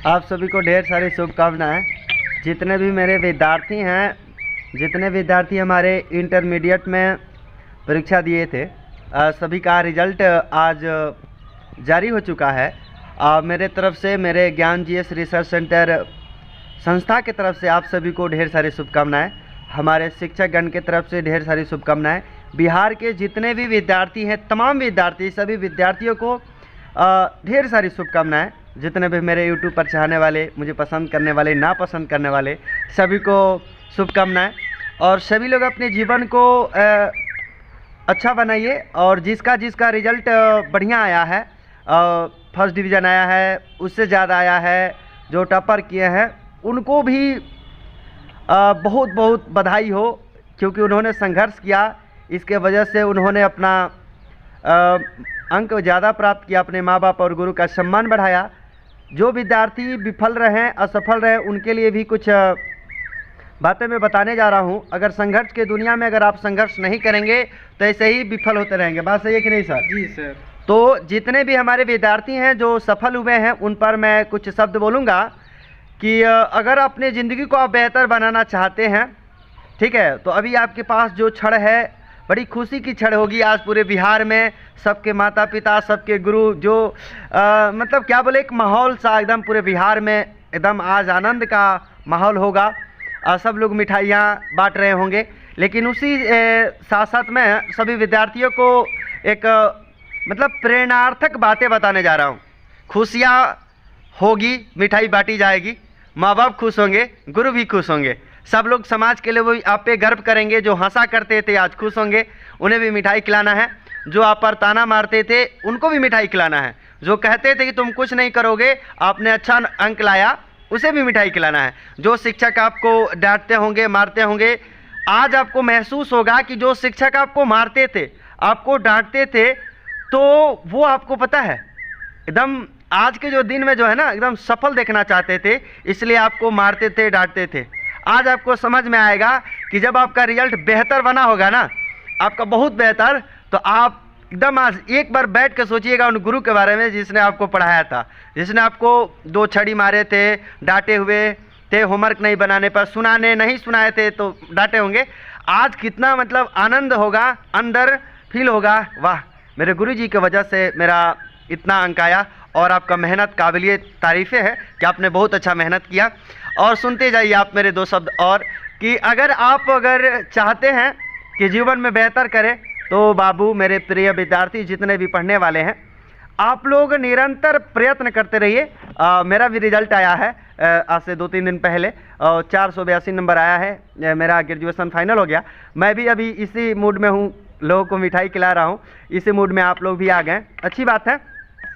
आप सभी को ढेर सारी शुभकामनाएं। जितने भी मेरे विद्यार्थी हैं, जितने विद्यार्थी हमारे इंटरमीडिएट में परीक्षा दिए थे, सभी का रिजल्ट आज जारी हो चुका है। मेरे तरफ से, मेरे ज्ञान जीएस रिसर्च सेंटर संस्था की तरफ से आप सभी को ढेर सारी शुभकामनाएं। हमारे शिक्षकगण की तरफ से ढेर सारी शुभकामनाएं। बिहार के जितने भी विद्यार्थी हैं, तमाम विद्यार्थी, सभी विद्यार्थियों को ढेर सारी शुभकामनाएं। जितने भी मेरे यूट्यूब पर चाहने वाले, मुझे पसंद करने वाले, ना पसंद करने वाले, सभी को शुभकामनाएं। और सभी लोग अपने जीवन को अच्छा बनाइए। और जिसका जिसका रिजल्ट बढ़िया आया है, फर्स्ट डिवीज़न आया है, उससे ज़्यादा आया है, जो टॉपर किए हैं, उनको भी बहुत बहुत बधाई हो, क्योंकि उन्होंने संघर्ष किया। इसके वजह से उन्होंने अपना अंक ज़्यादा प्राप्त किया, अपने माँ बाप और गुरु का सम्मान बढ़ाया। जो विद्यार्थी विफल रहे, असफल रहे, उनके लिए भी कुछ बातें मैं बताने जा रहा हूँ। अगर संघर्ष के दुनिया में अगर आप संघर्ष नहीं करेंगे तो ऐसे ही विफल होते रहेंगे। बात सही है कि नहीं सर? जी सर। तो जितने भी हमारे विद्यार्थी हैं जो सफल हुए हैं, उन पर मैं कुछ शब्द बोलूँगा कि अगर अपने ज़िंदगी को आप बेहतर बनाना चाहते हैं, ठीक है, तो अभी आपके पास जो क्षण है, बड़ी खुशी की क्षण होगी। आज पूरे बिहार में सबके माता पिता, सबके गुरु, जो मतलब क्या बोले, एक माहौल सा एकदम पूरे बिहार में एकदम आज आनंद का माहौल होगा। सब लोग मिठाइयाँ बांट रहे होंगे, लेकिन उसी साथ साथ में सभी विद्यार्थियों को एक मतलब प्रेरणार्थक बातें बताने जा रहा हूँ। खुशियाँ होगी, मिठाई बांटी जाएगी, माँ बाप खुश होंगे, गुरु भी खुश होंगे, सब लोग समाज के लिए वो आप पे गर्व करेंगे। जो हंसा करते थे आज खुश होंगे, उन्हें भी मिठाई खिलाना है। जो आप पर ताना मारते थे, उनको भी मिठाई खिलाना है। जो कहते थे कि तुम कुछ नहीं करोगे, आपने अच्छा अंक लाया, उसे भी मिठाई खिलाना है। जो शिक्षक आपको डांटते होंगे, मारते होंगे, आज आपको महसूस होगा कि जो शिक्षक आपको मारते थे, आपको डांटते थे, तो वो आपको पता है एकदम आज के जो दिन में जो है ना, एकदम सफल देखना चाहते थे, इसलिए आपको मारते थे, डांटते थे। आज आपको समझ में आएगा कि जब आपका रिजल्ट बेहतर बना होगा ना, आपका बहुत बेहतर, तो आप एकदम आज एक बार बैठ के सोचिएगा उन गुरु के बारे में जिसने आपको पढ़ाया था, जिसने आपको दो छड़ी मारे थे, डांटे हुए थे, होमवर्क नहीं बनाने पर, सुनाने नहीं सुनाए थे तो डांटे होंगे। आज कितना मतलब आनंद होगा, अंदर फील होगा, वाह मेरे गुरु जी की वजह से मेरा इतना अंक आया। और आपका मेहनत काबिलियत तारीफ़ें है कि आपने बहुत अच्छा मेहनत किया। और सुनते जाइए आप मेरे दो शब्द और, कि अगर चाहते हैं कि जीवन में बेहतर करें, तो बाबू, मेरे प्रिय विद्यार्थी, जितने भी पढ़ने वाले हैं, आप लोग निरंतर प्रयत्न करते रहिए। मेरा भी रिजल्ट आया है आज से 2-3 दिन पहले, 482 नंबर आया है, मेरा ग्रेजुएशन फाइनल हो गया। मैं भी अभी इसी मूड में हूँ, लोगों को मिठाई खिला रहा हूँ। इसी मूड में आप लोग भी आ गए, अच्छी बात है।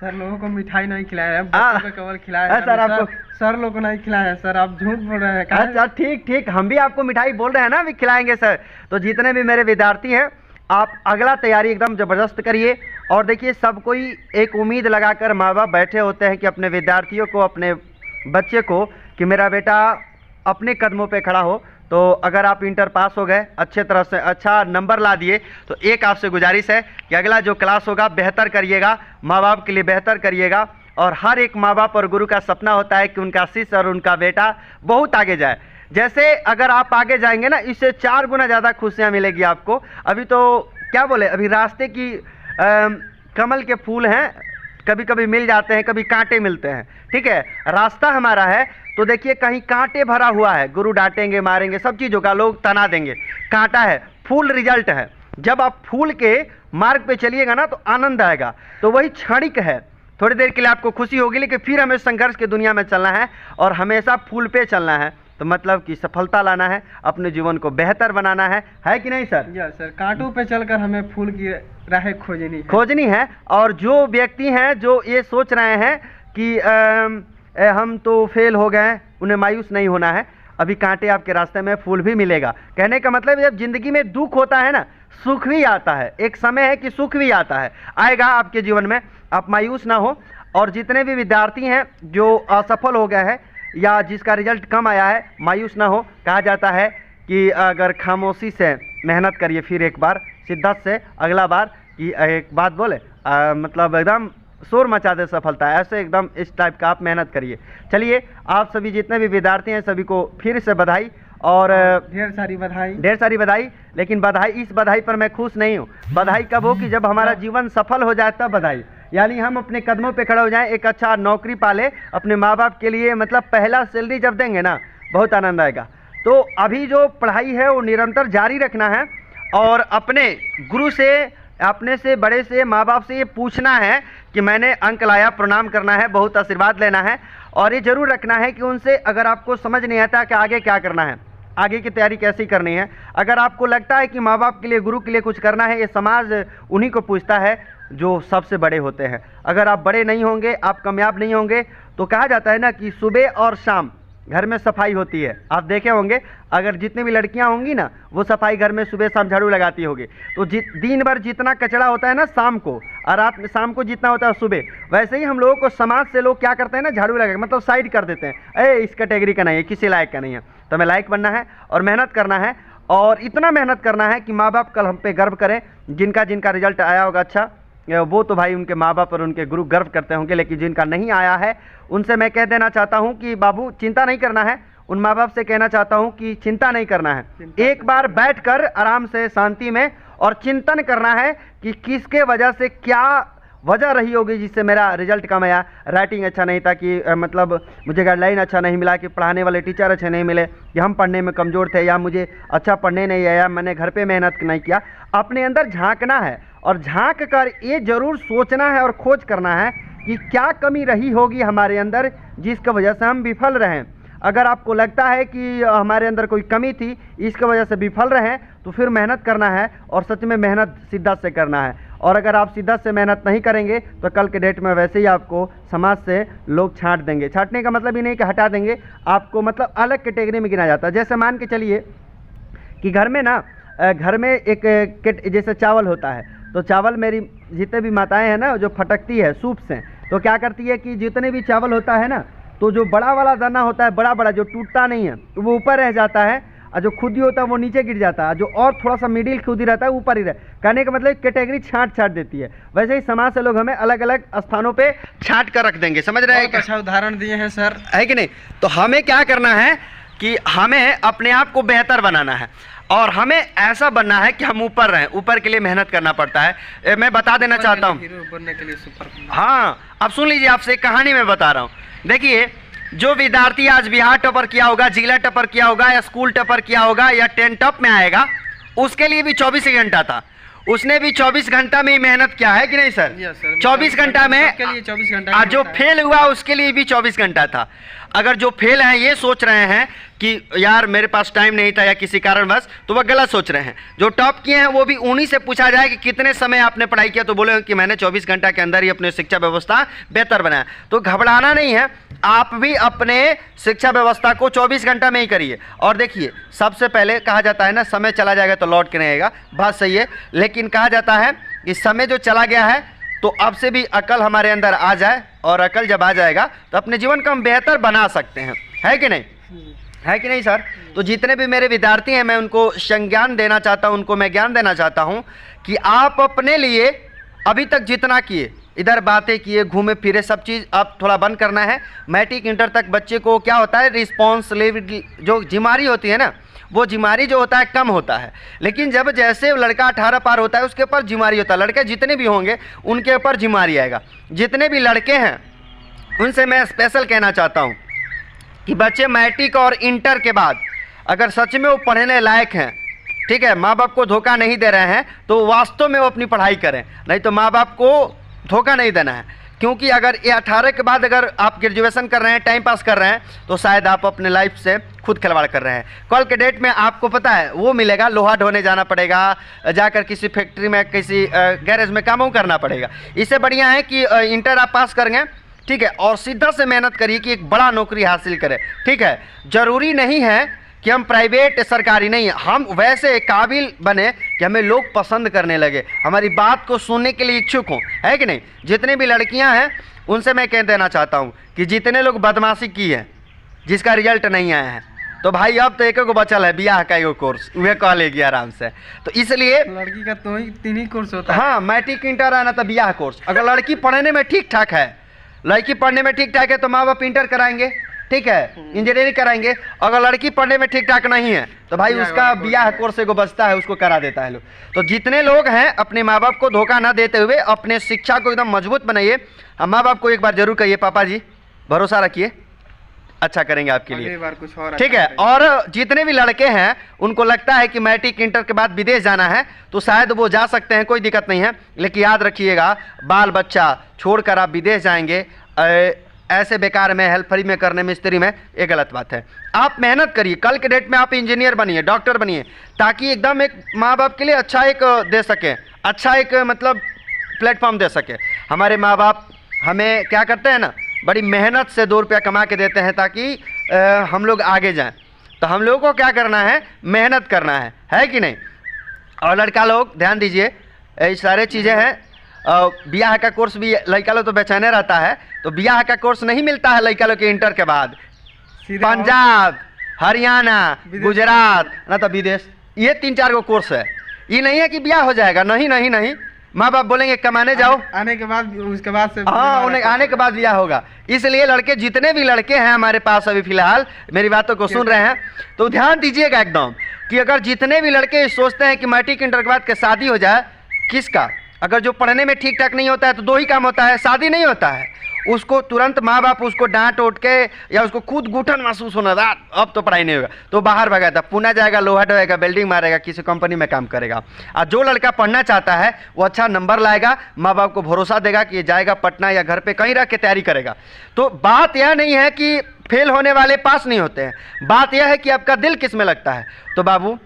सर लोगों को मिठाई नहीं खिलाया है, बच्चों को केवल खिलाया है। सर आपको सर लोगों को नहीं खिलाया है सर, आप झूठ बोल रहे हैं। अच्छा ठीक, हम भी आपको मिठाई बोल रहे हैं ना, भी खिलाएंगे सर। तो जितने भी मेरे विद्यार्थी हैं, आप अगला तैयारी एकदम ज़बरदस्त करिए। और देखिए, सब कोई एक उम्मीद लगाकर माँ बाप बैठे होते हैं कि अपने विद्यार्थियों को, अपने बच्चे को, कि मेरा बेटा अपने कदमों पे खड़ा हो। तो अगर आप इंटर पास हो गए, अच्छे तरह से अच्छा नंबर ला दिए, तो एक आपसे गुजारिश है कि अगला जो क्लास होगा बेहतर करिएगा, माँ बाप के लिए बेहतर करिएगा। और हर एक माँ बाप और गुरु का सपना होता है कि उनका शिष्य और उनका बेटा बहुत आगे जाए। जैसे अगर आप आगे जाएंगे ना, इससे 4 गुना ज़्यादा खुशियाँ मिलेगी आपको। अभी तो क्या बोले, अभी रास्ते की कमल के फूल हैं, कभी कभी मिल जाते हैं, कभी कांटे मिलते हैं, ठीक है। रास्ता हमारा है तो देखिए, कहीं कांटे भरा हुआ है, गुरु डांटेंगे, मारेंगे, सब चीज़ों का लोग तना देंगे। कांटा है, फूल रिजल्ट है। जब आप फूल के मार्ग पे चलिएगा ना, तो आनंद आएगा। तो वही क्षणिक है, थोड़ी देर के लिए आपको खुशी होगी, लेकिन फिर हमें संघर्ष की दुनिया में चलना है और हमेशा फूल पे चलना है। तो मतलब कि सफलता लाना है, अपने जीवन को बेहतर बनाना है कि नहीं सर? या सर, कांटों पे चलकर हमें फूल की राहें खोजनी है। और जो व्यक्ति हैं जो ये सोच रहे हैं कि हम तो फेल हो गए, उन्हें मायूस नहीं होना है। अभी कांटे आपके रास्ते में, फूल भी मिलेगा। कहने का मतलब, जब जिंदगी में दुख होता है ना, सुख भी आता है। एक समय है कि सुख भी आता है, आएगा आपके जीवन में, आप मायूस ना हो। और जितने भी विद्यार्थी हैं जो असफल हो गए हैं या जिसका रिजल्ट कम आया है, मायूस ना हो। कहा जाता है कि अगर खामोशी से मेहनत करिए, फिर एक बार शिद्दत से अगला बार, कि एक बात बोले, मतलब एकदम शोर मचा दे सफलता, ऐसे एकदम इस टाइप का आप मेहनत करिए। चलिए, आप सभी जितने भी विद्यार्थी हैं सभी को फिर से बधाई और ढेर सारी बधाई। लेकिन बधाई, इस बधाई पर मैं खुश नहीं हूँ। बधाई कब हो कि जब हमारा जीवन सफल हो जाए तब बधाई, यानी हम अपने कदमों पे खड़े हो जाएं, एक अच्छा नौकरी पाले अपने माँ बाप के लिए, मतलब पहला सैलरी जब देंगे ना बहुत आनंद आएगा। तो अभी जो पढ़ाई है वो निरंतर जारी रखना है और अपने गुरु से, अपने से बड़े से, माँ बाप से ये पूछना है कि मैंने अंक लाया, प्रणाम करना है, बहुत आशीर्वाद लेना है और ये जरूर रखना है कि उनसे अगर आपको समझ नहीं आता कि आगे क्या करना है, आगे की तैयारी कैसी करनी है, अगर आपको लगता है कि माँ बाप के लिए, गुरु के लिए कुछ करना है, ये समाज उन्हीं को पूछता है जो सबसे बड़े होते हैं। अगर आप बड़े नहीं होंगे, आप कामयाब नहीं होंगे, तो कहा जाता है ना कि सुबह और शाम घर में सफाई होती है। आप देखे होंगे अगर जितनी भी लड़कियां होंगी ना वो सफाई घर में सुबह शाम झाड़ू लगाती होगी, तो दिन भर जितना कचरा होता है ना शाम को, और रात में शाम को जितना होता है सुबह, वैसे ही हम लोगों को समाज से लोग क्या करते हैं ना, झाड़ू लगा मतलब साइड कर देते हैं, इस कैटेगरी का नहीं है, किसी लायक का नहीं है। तो हमें लायक बनना है और मेहनत करना है और इतना मेहनत करना है कि माँ बाप कल हम पे गर्व करें। जिनका जिनका रिजल्ट आया होगा अच्छा, वो तो भाई उनके माँ बाप और उनके गुरु गर्व करते होंगे, लेकिन जिनका नहीं आया है उनसे मैं कह देना चाहता हूँ कि बाबू चिंता नहीं करना है। उन माँ बाप से कहना चाहता हूँ कि चिंता नहीं करना है, एक बार बैठकर आराम से शांति में और चिंतन करना है कि किसके वजह से, क्या वजह रही होगी जिससे मेरा रिजल्ट कम आया। राइटिंग अच्छा नहीं था कि मतलब मुझे गाइडलाइन अच्छा नहीं मिला, कि पढ़ाने वाले टीचर अच्छे नहीं मिले, कि हम पढ़ने में कमज़ोर थे, या मुझे अच्छा पढ़ने नहीं आया, मैंने घर पे मेहनत नहीं किया। अपने अंदर झांकना है और झांक कर ये ज़रूर सोचना है और खोज करना है कि क्या कमी रही होगी हमारे अंदर जिसकी वजह से हम विफल रहें। अगर आपको लगता है कि हमारे अंदर कोई कमी थी, इसकी वजह से विफल रहे, तो फिर मेहनत करना है और सच में मेहनत शिद्दत से करना है। और अगर आप शिद्दत से मेहनत नहीं करेंगे तो कल के डेट में वैसे ही आपको समाज से लोग छांट देंगे। छांटने का मतलब ये नहीं कि हटा देंगे आपको, मतलब अलग कैटेगरी में गिना जाता है। जैसे मान के चलिए कि घर में ना, घर में एक जैसे चावल होता है, तो चावल मेरी जितने भी माताएं हैं ना जो फटकती है सूप से, तो क्या करती है कि जितने भी चावल होता है ना, तो जो बड़ा वाला दाना होता है, बड़ा बड़ा जो टूटता नहीं है, तो वो ऊपर रह जाता है, और जो खुदी होता है वो नीचे गिर जाता है, जो और थोड़ा सा मिडिल खुदी रहता है ऊपर ही रहे। कहने का मतलब कैटेगरी छांट देती है। वैसे ही समाज से लोग हमें अलग अलग स्थानों पे छांट कर रख देंगे, समझ रहे हैं? अच्छा उदाहरण दिए हैं सर, है कि नहीं? तो हमें क्या करना है कि हमें अपने आप को बेहतर बनाना है और हमें ऐसा बनना है कि हम ऊपर रहें। ऊपर के लिए मेहनत करना पड़ता है। मैं बता देना चाहता हूँ, बनने के लिए सुपर। हाँ, अब सुन लीजिए, आपसे एक कहानी मैं बता रहा हूँ। देखिए, जो विद्यार्थी आज बिहार टॉपर किया होगा, जिला टॉपर किया होगा, या स्कूल टॉपर किया होगा, या 10 टॉप में आएगा, उसके लिए भी 24 घंटा था। उसने भी 24 घंटा में ही मेहनत किया है कि नहीं सर? 24 घंटा में। 24 घंटा। जो फेल हुआ उसके लिए भी 24 घंटा था। अगर जो फेल हैं ये सोच रहे हैं कि यार मेरे पास टाइम नहीं था या किसी कारणवश, तो वह गलत सोच रहे हैं। जो टॉप किए हैं वो भी उन्हीं से पूछा जाए कि कितने समय आपने पढ़ाई किया, तो बोले कि मैंने 24 घंटा के अंदर ही अपनी शिक्षा व्यवस्था बेहतर बनाया। तो घबराना नहीं है, आप भी अपने शिक्षा व्यवस्था को 24 घंटा में ही करिए। और देखिए, सबसे पहले कहा जाता है ना, समय चला जाएगा तो लौट के नहीं आएगा। बात सही है, लेकिन कहा जाता है कि समय जो चला गया है, तो अब से भी अकल हमारे अंदर आ जाए, और अकल जब आ जाएगा तो अपने जीवन को हम बेहतर बना सकते हैं। है कि नहीं? है कि नहीं सर? तो जितने भी मेरे विद्यार्थी हैं, मैं उनको संज्ञान देना चाहता हूं, उनको मैं ज्ञान देना चाहता हूं कि आप अपने लिए अभी तक जितना किए, इधर बातें किए, घूमे फिरे, सब चीज़ अब थोड़ा बंद करना है। मैट्रिक इंटर तक बच्चे को क्या होता है, रिस्पॉन्सिबिलिटी जो जिम्मेदारी होती है ना, वो जिम्मेदारी जो होता है कम होता है। लेकिन जब जैसे लड़का 18 पार होता है उसके ऊपर जिम्मेदारी होता है। लड़के जितने भी होंगे उनके ऊपर जिम्मेदारी आएगा। जितने भी लड़के हैं उनसे मैं स्पेशल कहना चाहता हूँ कि बच्चे मैट्रिक और इंटर के बाद अगर सच में वो पढ़ने लायक हैं, ठीक है, माँ बाप को धोखा नहीं दे रहे हैं, तो वास्तव में वो अपनी पढ़ाई करें, नहीं तो माँ बाप को धोखा नहीं देना है। क्योंकि अगर ये 18 के बाद अगर आप ग्रेजुएशन कर रहे हैं, टाइम पास कर रहे हैं, तो शायद आप अपने लाइफ से खुद खिलवाड़ कर रहे हैं। कल के डेट में आपको पता है वो मिलेगा, लोहा ढोने जाना पड़ेगा, जाकर किसी फैक्ट्री में, किसी गैरेज में काम करना पड़ेगा। इससे बढ़िया है कि इंटर आप पास करेंगे, ठीक है, और सीधा से मेहनत करिए कि एक बड़ा नौकरी हासिल करें। ठीक है, जरूरी नहीं है कि हम प्राइवेट सरकारी नहीं, हम वैसे काबिल बने कि हमें लोग पसंद करने लगे, हमारी बात को सुनने के लिए इच्छुक हों। है कि नहीं? जितने भी लड़कियां हैं उनसे मैं कह देना चाहता हूं कि जितने लोग बदमाशी की है, जिसका रिजल्ट नहीं आया है, तो भाई अब तो एक बचल है बियाह का एगो कोर्स, वह कह लेगी आराम से। तो इसलिए लड़की का तो ही 3 ही कोर्स होता है। हाँ, मैट्रिक इंटर है ना तो बियाह कोर्स। अगर लड़की पढ़ने में ठीक ठाक है, लड़की पढ़ने में ठीक ठाक है तो माँ बाप इंटर कराएंगे, ठीक है, इंजीनियरिंग कराएंगे। अगर लड़की पढ़ने में ठीक ठाक नहीं है तो भाई उसका बियाह कोर्स एगो बचता है, उसको करा देता है लोग। तो जितने लोग हैं अपने माँ बाप को धोखा ना देते हुए अपने शिक्षा को एकदम मजबूत बनाइए। हम माँ बाप को एक बार जरूर कहिए, पापा जी भरोसा रखिए, अच्छा करेंगे आपके लिए, कुछ और ठीक है। और जितने भी लड़के हैं उनको लगता है कि मैट्रिक इंटर के बाद विदेश जाना है तो शायद वो जा सकते हैं, कोई दिक्कत नहीं है। लेकिन याद रखिएगा, बाल बच्चा छोड़कर आप विदेश जाएंगे ऐसे बेकार में, हेल्प फ्री में करने मिस्त्री में, ये गलत बात है। आप मेहनत करिए, कल के डेट में आप इंजीनियर बनिए, डॉक्टर बनिए, ताकि एकदम एक माँ बाप के लिए अच्छा एक दे सके, अच्छा एक मतलब प्लेटफॉर्म दे सके। हमारे माँ बाप हमें क्या करते हैं ना, बड़ी मेहनत से 2 रुपया कमा के देते हैं ताकि हम लोग आगे जाएं। तो हम लोगों को क्या करना है, मेहनत करना है कि नहीं। और लड़का लोग ध्यान दीजिए, ये सारे चीज़ें हैं। ब्याह का कोर्स भी लड़का लोग तो बेचैने रहता है, तो ब्याह का कोर्स नहीं मिलता है लड़का लोग के इंटर के बाद। पंजाब, हरियाणा, गुजरात ना तो विदेश, ये 3-4 गो कोर्स है। ये नहीं है कि ब्याह हो जाएगा, नहीं नहीं नहीं। माँ बाप बोलेंगे कमाने जाओ, आने के बाद उसके बाद से हाँ, उन्हें आने के बाद ब्याह होगा। इसलिए लड़के, जितने भी लड़के हैं हमारे पास अभी फिलहाल मेरी बातों को सुन रहे हैं, तो ध्यान दीजिएगा एकदम कि अगर जितने भी लड़के सोचते हैं कि मैट्रिक इंटर के बाद के शादी हो जाए, किसका, अगर जो पढ़ने में ठीक ठाक नहीं होता है तो 2 ही काम होता है, शादी नहीं होता है। उसको तुरंत माँ बाप उसको डांट उठ के या उसको खुद घुटन महसूस होना, अब तो पढ़ाई नहीं होगा, तो बाहर भगाता, पुणे जाएगा, लोहा ढोएगा, बिल्डिंग मारेगा, किसी कंपनी में काम करेगा। और जो लड़का पढ़ना चाहता है वो अच्छा नंबर लाएगा, माँ बाप को भरोसा देगा कि ये जाएगा पटना या घर पे कहीं रह के तैयारी करेगा। तो बात यह नहीं है कि फेल होने वाले पास नहीं होते हैं, बात यह है कि आपका दिल किस में लगता है। तो बाबू,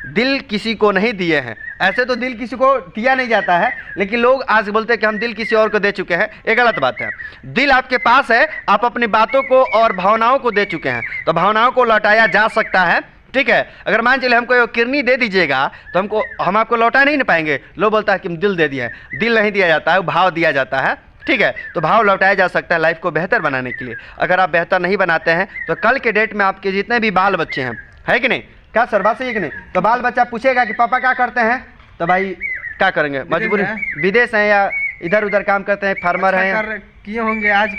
दिल किसी को नहीं दिए हैं, ऐसे तो दिल किसी को दिया नहीं जाता है, लेकिन लोग आज बोलते हैं कि हम दिल किसी और को दे चुके हैं, ये गलत बात है। दिल आपके पास है, आप अपनी बातों को और भावनाओं को दे चुके हैं, तो भावनाओं को लौटाया जा सकता है, ठीक है। अगर मान चलिए हमको किडनी दे दीजिएगा तो हम आपको लौटा नहीं पाएंगे। लोग बोलता है कि हम दिल दे दिए हैं, दिल नहीं दिया जाता है, भाव दिया जाता है, ठीक है। तो भाव लौटाया जा सकता है लाइफ को बेहतर बनाने के लिए। अगर आप बेहतर नहीं बनाते हैं तो कल के डेट में आपके जितने भी बाल बच्चे हैं, है कि नहीं, क्या सर बात सही है कि नहीं, तो बाल बच्चा पूछेगा कि पापा क्या करते हैं, तो भाई क्या करेंगे, मजबूरी, विदेश हैं या इधर उधर काम करते हैं, फार्मर हैं, किए होंगे आज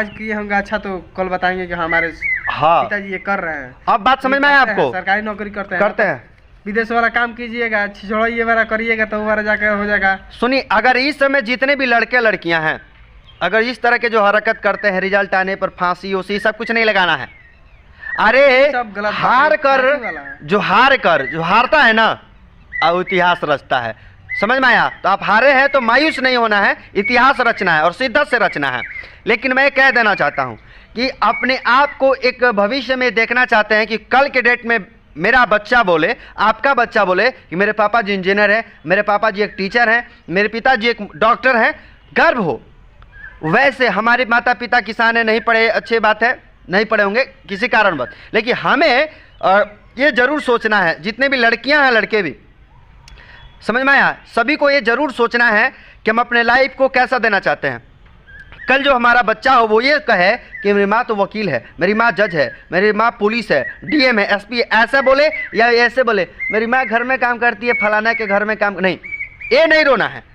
किए होंगे, अच्छा तो कल बताएंगे कि हमारे पिताजी ये कर रहे हैं। अब बात समझ में आया आपको, सरकारी नौकरी करते हैं, विदेश वाला काम कीजिएगा, छिछोड़िए वाला करिएगा तो वो वाला जाकर हो जाएगा। सुनिए, अगर इस समय जितने भी लड़के लड़कियां हैं, अगर इस तरह के जो हरकत करते हैं, रिजल्ट आने पर फांसी उसी सब कुछ नहीं लगाना है। अरे जो हारता है ना, अब इतिहास रचता है, समझ में आया। तो आप हारे हैं तो मायूस नहीं होना है, इतिहास रचना है और शिद्दत से रचना है। लेकिन मैं कह देना चाहता हूं कि अपने आप को एक भविष्य में देखना चाहते हैं कि कल के डेट में मेरा बच्चा बोले, आपका बच्चा बोले कि मेरे पापा जी इंजीनियर हैं, मेरे पापा जी एक टीचर हैं, मेरे पिताजी एक डॉक्टर हैं, गर्व हो। वैसे हमारे माता पिता किसान है, नहीं पढ़े, अच्छी बात है, नहीं पढ़े होंगे किसी कारणवश, लेकिन हमें ये जरूर सोचना है, जितने भी लड़कियां हैं लड़के भी, समझ में आया, सभी को ये जरूर सोचना है कि हम अपने लाइफ को कैसा देना चाहते हैं। कल जो हमारा बच्चा हो वो ये कहे कि मेरी माँ तो वकील है, मेरी माँ जज है, मेरी माँ पुलिस है, डीएम है, एसपी है, ऐसा बोले या ऐसे बोले मेरी माँ घर में काम करती है, फलाना के घर में काम, नहीं, ये नहीं रोना है।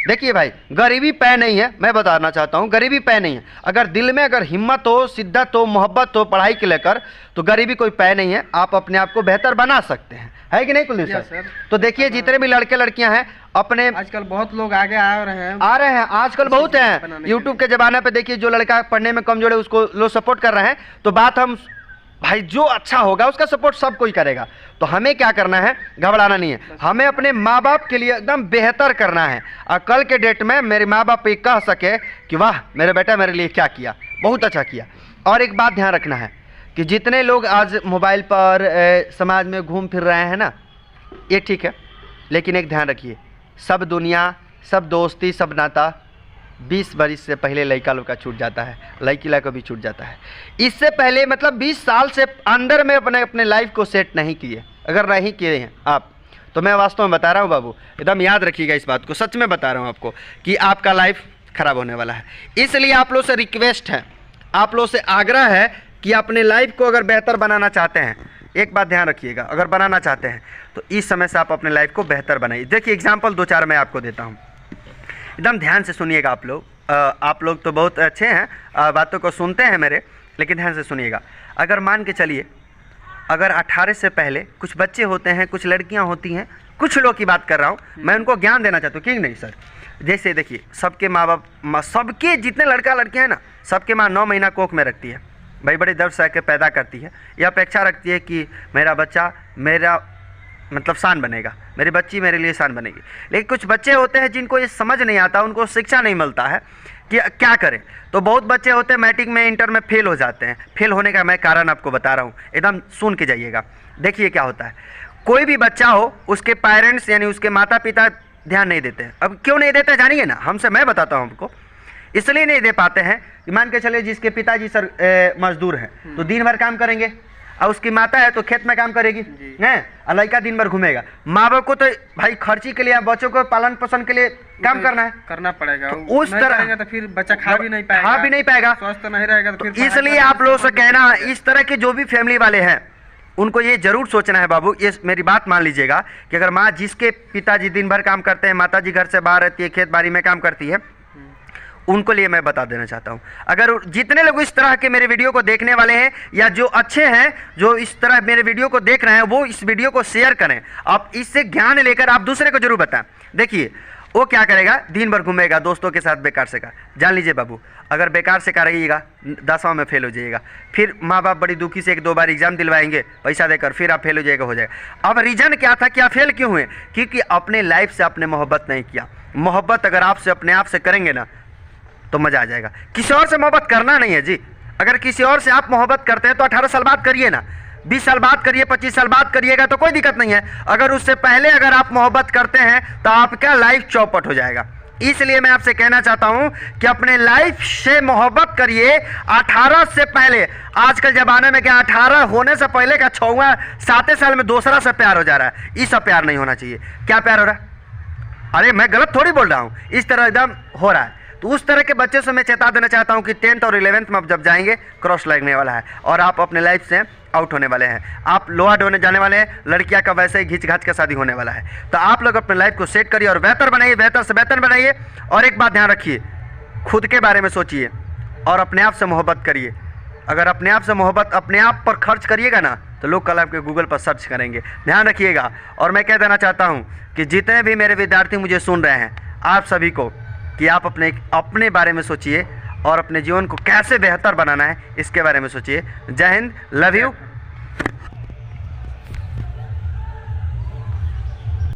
देखिए भाई, गरीबी पै नहीं है, मैं बताना चाहता हूँ, गरीबी पै नहीं है। अगर दिल में अगर हिम्मत हो, शिद्दत हो, मोहब्बत हो पढ़ाई के लेकर, तो गरीबी कोई पै नहीं है, आप अपने आप को बेहतर बना सकते हैं, है कि नहीं कुलदीप सर? तो देखिए जितने भी लड़के लड़कियां हैं अपने, आजकल बहुत लोग आगे आ रहे हैं, आजकल बहुत हैं। यूट्यूब के ज़माने पे देखिए, जो लड़का पढ़ने में कमजोर है उसको लोग सपोर्ट कर रहे हैं। तो बात हम भाई, जो अच्छा होगा उसका सपोर्ट सब कोई करेगा। तो हमें क्या करना है, घबराना नहीं है, हमें अपने माँ बाप के लिए एकदम बेहतर करना है। और कल के डेट में मेरे माँ बाप ये कह सके कि वाह मेरे बेटा मेरे लिए क्या किया, बहुत अच्छा किया। और एक बात ध्यान रखना है कि जितने लोग आज मोबाइल पर समाज में घूम फिर रहे हैं ना, ये ठीक है, लेकिन एक ध्यान रखिए, सब दुनिया, सब दोस्ती, सब नाता 20 बरिस से पहले लड़का लोग का छूट जाता है, लड़की का भी छूट जाता है। इससे पहले मतलब 20 साल से अंदर में अपने लाइफ को सेट नहीं किए, अगर नहीं किए हैं आप, तो मैं वास्तव में बता रहा हूँ बाबू, एकदम याद रखिएगा इस बात को, सच में बता रहा हूँ आपको कि आपका लाइफ खराब होने वाला है। इसलिए आप लोग से रिक्वेस्ट है, आप लोग से आग्रह है कि अपने लाइफ को अगर बेहतर बनाना चाहते हैं, एक बात ध्यान रखिएगा, अगर बनाना चाहते हैं तो इस समय से आप अपने लाइफ को बेहतर बनाइए। देखिए एग्जाम्पल 2-4 मैं आपको देता हूँ, एकदम ध्यान से सुनिएगा आप लोग। आप लोग तो बहुत अच्छे हैं, बातों को सुनते हैं मेरे, लेकिन ध्यान से सुनिएगा। अगर मान के चलिए, अगर 18 से पहले कुछ बच्चे होते हैं, कुछ लड़कियां होती हैं, कुछ लोग की बात कर रहा हूँ मैं, उनको ज्ञान देना चाहता हूँ, क्यों नहीं सर। जैसे देखिए, सबके माँ बाप, सबके जितने लड़का लड़कियाँ हैं ना, सबके माँ 9 महीना कोख में रखती है भाई, बड़े दर्द सह के पैदा करती है, यह अपेक्षा रखती है कि मेरा बच्चा मेरा मतलब शान बनेगा, मेरी बच्ची मेरे लिए शान बनेगी। लेकिन कुछ बच्चे होते हैं जिनको ये समझ नहीं आता, उनको शिक्षा नहीं मिलता है कि क्या करें। तो बहुत बच्चे होते हैं मैट्रिक में, इंटर में फेल हो जाते हैं। फेल होने का मैं कारण आपको बता रहा हूँ, एकदम सुन के जाइएगा। देखिए क्या होता है, कोई भी बच्चा हो, उसके पेरेंट्स यानी उसके माता पिता ध्यान नहीं देते हैं। अब क्यों नहीं देते जानिए ना, हमसे मैं बताता हूँ आपको। इसलिए नहीं दे पाते हैं कि मान के चलिए जिसके पिताजी सर मजदूर हैं तो दिन भर काम करेंगे, और उसकी माता है तो खेत में काम करेगी हैं, और लड़का दिन भर घूमेगा। माँ बाप को तो भाई खर्ची के लिए, बच्चों को पालन पोषण के लिए काम करना पड़ेगा। तो उस तरह तो फिर बच्चा खा भी नहीं पाएगा, स्वस्थ नहीं रहेगा, तो फिर इसलिए आप लोगों से कहना, इस तरह के जो भी फैमिली वाले हैं उनको ये जरूर सोचना है बाबू, ये मेरी बात मान लीजिएगा कि अगर माँ, जिसके पिताजी दिन भर काम करते हैं, माता जी घर से बाहर रहती है, खेत बाड़ी में काम करती है, उनको लिए मैं बता देना चाहता हूँ। अगर जितने लोग इस तरह के मेरे वीडियो को देखने वाले हैं, या जो अच्छे हैं जो इस तरह मेरे वीडियो को देख रहे हैं, वो इस वीडियो को शेयर करें। आप इससे ज्ञान लेकर आप दूसरे को जरूर बताएं। देखिए वो क्या करेगा, दिन भर घूमेगा दोस्तों के साथ, बेकार से का। जान लीजिए बाबू, अगर बेकार से का रहिएगा, 10वां में फेल हो जाइएगा। फिर माँ बाप बड़ी दुखी से 1-2 बार एग्जाम दिलवाएंगे पैसा देकर, फिर आप फेल हो जाएगा। अब रीजन क्या था, क्या फेल क्यों हुए? क्योंकि अपने लाइफ से आपने मोहब्बत नहीं किया। मोहब्बत अगर आपसे अपने आप से करेंगे ना तो मज़ा आ जाएगा। किसी और से मोहब्बत करना नहीं है जी। अगर किसी और से आप मोहब्बत करते हैं तो 18 साल बाद करिए ना, 20 साल बाद करिए, 25 साल बाद करिएगा तो कोई दिक्कत नहीं है। अगर उससे पहले अगर आप मोहब्बत करते हैं तो आपका लाइफ चौपट हो जाएगा। इसलिए मैं आपसे कहना चाहता हूं कि अपने लाइफ से मोहब्बत करिए 18 से पहले। आजकल ज़माने में क्या 18 होने से पहले का 6वां 7 साल में दूसरा से प्यार हो जा रहा है। इससे प्यार नहीं होना चाहिए। क्या प्यार हो रहा है? अरे मैं गलत थोड़ी बोल रहा हूँ, इस तरह एकदम हो रहा है। तो उस तरह के बच्चे से मैं चेता देना चाहता हूं कि 10th और 11th में आप जब जाएंगे, क्रॉस लगने वाला है और आप अपने लाइफ से आउट होने वाले हैं। आप लोहा ढोने जाने वाले हैं, लड़कियां का वैसे ही घिच घाच का शादी होने वाला है। तो आप लोग अपने लाइफ को सेट करिए और बेहतर बनाइए, बेहतर से बेहतर बनाइए। और एक बात ध्यान रखिए, खुद के बारे में सोचिए और अपने आप से मोहब्बत करिए। अगर अपने आप से मोहब्बत अपने आप पर खर्च करिएगा ना तो लोग कल आपके गूगल पर सर्च करेंगे। ध्यान रखिएगा। और मैं कह देना चाहता हूँ कि जितने भी मेरे विद्यार्थी मुझे सुन रहे हैं, आप सभी को कि आप अपने बारे में सोचिए और अपने जीवन को कैसे बेहतर बनाना है इसके बारे में सोचिए। जय हिंद, लव यू।